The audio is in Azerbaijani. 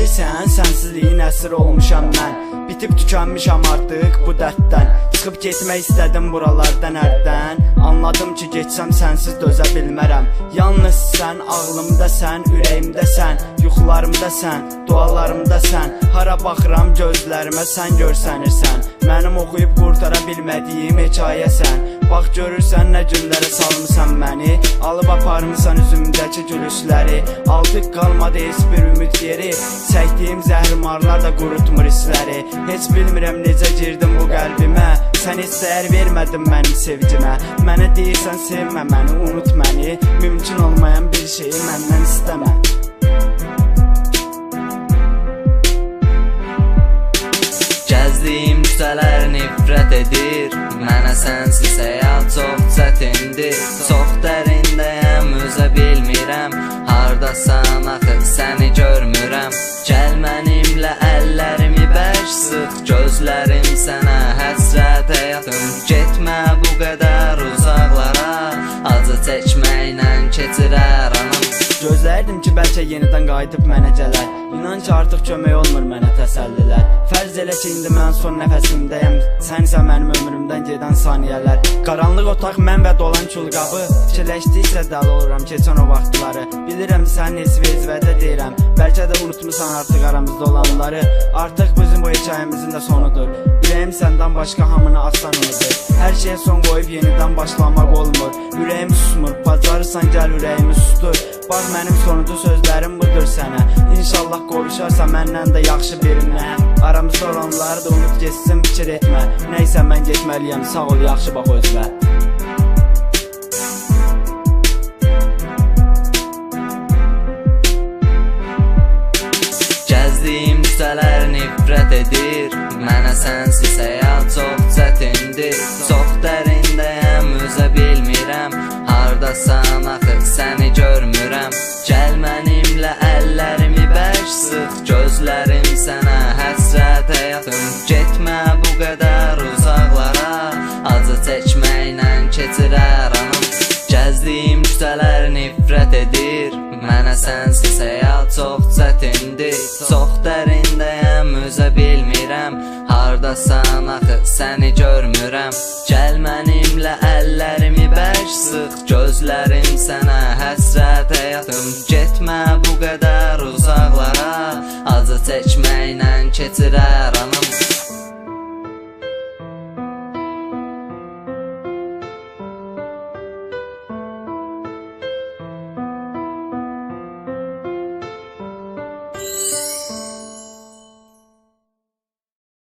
Bilirsən, sənsizliyin əsir olmuşam mən. Bitib tükənmişəm artıq bu dərddən. Çıxıb getmək istədim buralardan hərdən. Anladım ki, getsəm sənsiz dözə bilmərəm. Yalnız sən, ağlımda sən, ürəyimdə sən, yuxularımda sən, dualarımda sən. Hara baxıram gözlərimə sən görsənirsən. Mənim oxuyub qurtara bilmədiyim hekayəsən. Bax görürsən nə günlərə salmısan məni. Alıb aparmısan üzümdəki gülüşləri. Artıq qalmadı heç bir ümid yeri. Çəkdiyim zəhrimarlar da qurutmur hissləri. Heç bilmirəm necə girdim bu qəlbimə. Sən heç dəyər vermədin mənim sevgimə. Mənə deyirsən sevmə məni, unut məni. Mümkün olmayan bir şeyi məndən istəmə. Gəzdiyim küçələr nifrət edir. Mənə sənsiz həyat çox çətindir. Çox dərindəyəm, üzə bilmirəm. Hardasan axı səni görmürəm. Gəl mənimlə əllərimi bərk sıx. Gözlərim sənə həsrət həyatım. Getmə bu qədər uzaqlara. Acı çəkməklə keçirər anam. Gözlərdim ki, bəlkə yenidən qayıdıb mənə gələr. İnan ki, artıq kömək olmur mənə təsəllilər. Fərz elə ki, indi mən son nəfəsimdəyəm. Sənsə mənim ömrümdən gedən saniyələr. Qaranlıq otaq mən və dolan külqabı. Fikirləşdikcə dəli oluram keçən o vaxtları. Bilirəm sən heç vecvədə deyirəm. Bəlkə də unutmusan artıq aramızda olanları. Artıq bizim bu hekayəmizin də sonudur. Ürəyim səndən başqa hamını asan unudur. Hər şeyə son qoyub yenidən başlamaq olmur. Ürəyim susmur, bacarırsan gəl ürəyimi sustur. Bax mənim sonuncu sözlərim budur sənə. İnşallah qovuşarsa məndən də yaxşı birinə. Aramızda olanları da unut geçsin, fikir etmə. Nəysə mən getməliyəm, sağ ol, yaxşı bax özünə. Gəzdiyim küçələr nifrət edir. Mənə sənsiz həyat çox çətindir. Çox dərindəyəm, üzə bilmirəm. Hardasan axı səni görmürəm. Gəl mənimlə əllərimi bərk sıx. Gözlərim sənə həsrət həyatım. Getmə bu qədər uzaqlara. Acı çəkməklə keçirər anam. Gəzdiyim küçələr nifrət edir. Mənə sənsiz həyat çox çətindir. Çox dərindəyəm, üzə bilmirəm. Hardasan axı səni görmürəm. Gəl mənimlə əllərimi bərk sıx. Gözlərim sənə həsrət həyatım. Getmə bu qədər